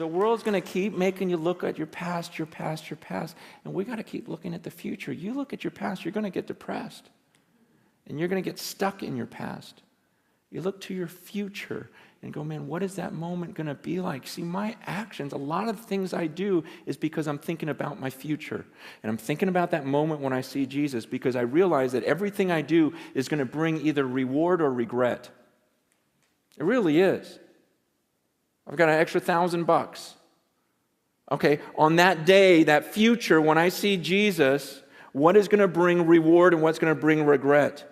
The world's going to keep making you look at your past, your past, your past. And we got to keep looking at the future. You look at your past, you're going to get depressed. And you're going to get stuck in your past. You look to your future and go, man, what is that moment going to be like? See, my actions, a lot of the things I do is because I'm thinking about my future. And I'm thinking about that moment when I see Jesus because I realize that everything I do is going to bring either reward or regret. It really is. I've got an extra $1,000. Okay, on that day, that future, when I see Jesus, what is going to bring reward and what's going to bring regret?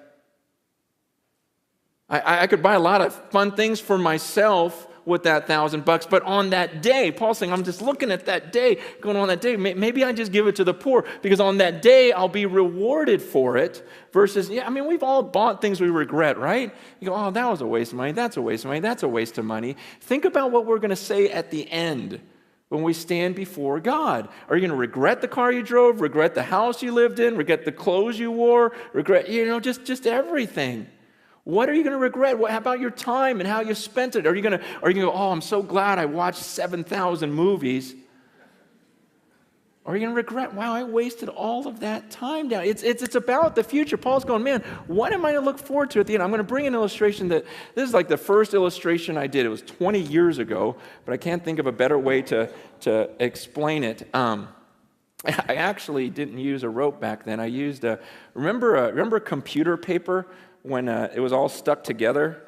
I could buy a lot of fun things for myself with that $1,000, but on that day, Paul's saying, I'm just looking at that day, going on that day, maybe I just give it to the poor, because on that day, I'll be rewarded for it, versus, we've all bought things we regret, right? You go, oh, that was a waste of money, that's a waste of money, that's a waste of money. Think about what we're going to say at the end when we stand before God. Are you going to regret the car you drove, regret the house you lived in, regret the clothes you wore, regret, just everything? What are you going to regret? How about your time and how you spent it? Are you going to go, oh, I'm so glad I watched 7,000 movies? Or are you going to regret, wow, I wasted all of that time down? It's about the future. Paul's going, man, what am I going to look forward to at the end? I'm going to bring an illustration that, this is like the first illustration I did. It was 20 years ago, but I can't think of a better way to explain it. I actually didn't use a rope back then. I used remember computer paper when it was all stuck together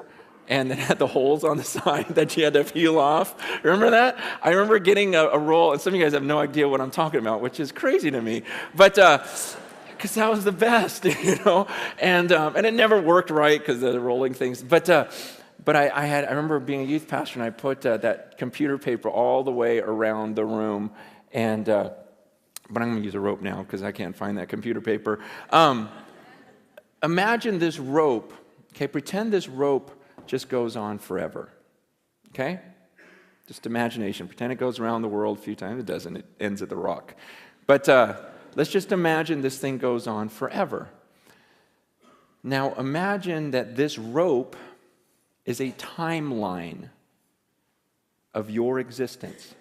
and it had the holes on the side that you had to peel off? Remember that? I remember getting a roll, and some of you guys have no idea what I'm talking about, which is crazy to me. But because that was the best, and it never worked right because of the rolling things. But I remember being a youth pastor, and I put that computer paper all the way around the room, and but I'm going to use a rope now because I can't find that computer paper. Imagine this rope, okay? Pretend this rope just goes on forever, okay? Just imagination. Pretend it goes around the world a few times. It doesn't. It ends at the rock. But let's just imagine this thing goes on forever. Now imagine that this rope is a timeline of your existence.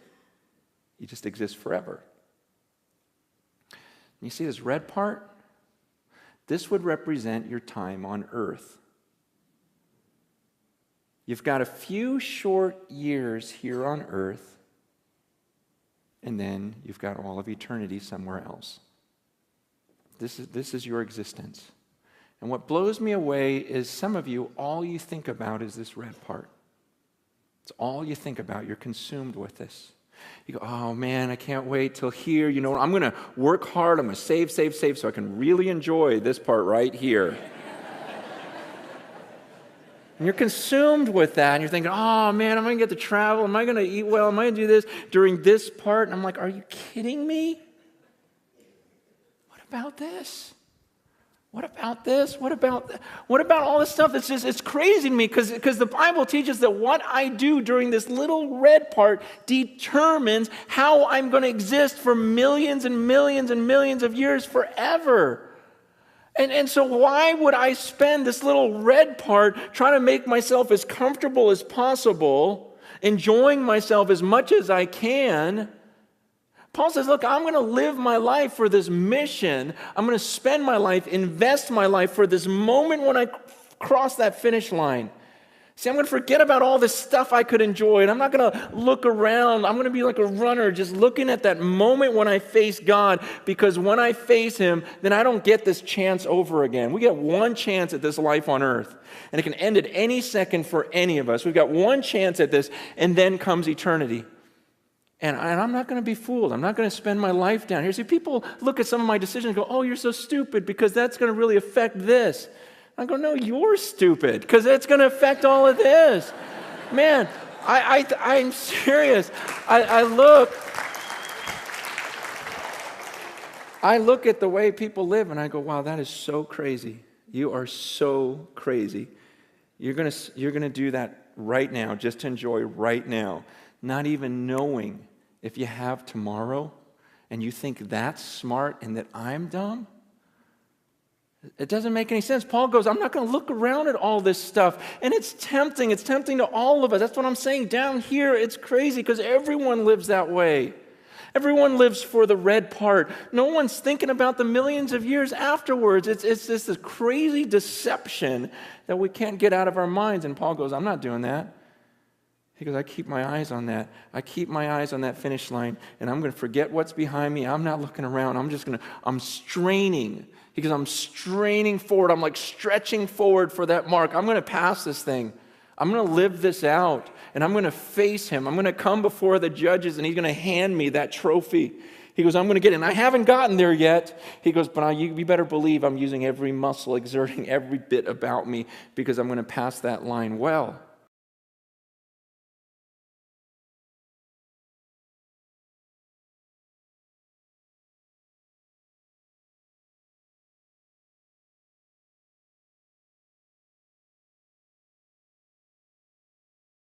You just exist forever. And you see this red part? This would represent your time on earth. You've got a few short years here on earth, and then you've got all of eternity somewhere else. This is your existence. And what blows me away is some of you, all you think about is this red part. It's all you think about. You're consumed with this. You go, oh man, I can't wait till here. I'm going to work hard. I'm going to save so I can really enjoy this part right here. And you're consumed with that. And you're thinking, oh man, am I going to get to travel? Am I going to eat well? Am I going to do this during this part? And I'm like, are you kidding me? What about this? What about this? What about all this stuff? It's crazy to me because the Bible teaches that what I do during this little red part determines how I'm going to exist for millions and millions and millions of years forever. And so why would I spend this little red part trying to make myself as comfortable as possible, enjoying myself as much as I can? Paul says, look, I'm going to live my life for this mission. I'm going to spend my life, invest my life for this moment when I cross that finish line. See, I'm going to forget about all this stuff I could enjoy, and I'm not going to look around. I'm going to be like a runner just looking at that moment when I face God, because when I face Him, then I don't get this chance over again. We get one chance at this life on earth, and it can end at any second for any of us. We've got one chance at this, and then comes eternity. And I'm not going to be fooled. I'm not going to spend my life down here. See, people look at some of my decisions and go, oh, you're so stupid because that's going to really affect this. I go, no, you're stupid because it's going to affect all of this. Man, I'm serious. I look at the way people live and I go, wow, that is so crazy. You are so crazy. You're going to do that right now, just to enjoy right now, not even knowing if you have tomorrow, and you think that's smart and that I'm dumb? It doesn't make any sense. Paul goes, I'm not going to look around at all this stuff. And it's tempting. It's tempting to all of us. That's what I'm saying. Down here, it's crazy because everyone lives that way. Everyone lives for the red part. No one's thinking about the millions of years afterwards. It's this crazy deception that we can't get out of our minds. And Paul goes, I'm not doing that. He goes, I keep my eyes on that. I keep my eyes on that finish line, and I'm going to forget what's behind me. I'm not looking around. I'm straining. He goes, I'm straining forward. I'm like stretching forward for that mark. I'm going to pass this thing. I'm going to live this out, and I'm going to face him. I'm going to come before the judges, and he's going to hand me that trophy. He goes, I'm going to get it. And I haven't gotten there yet. He goes, but you better believe I'm using every muscle, exerting every bit about me, because I'm going to pass that line well.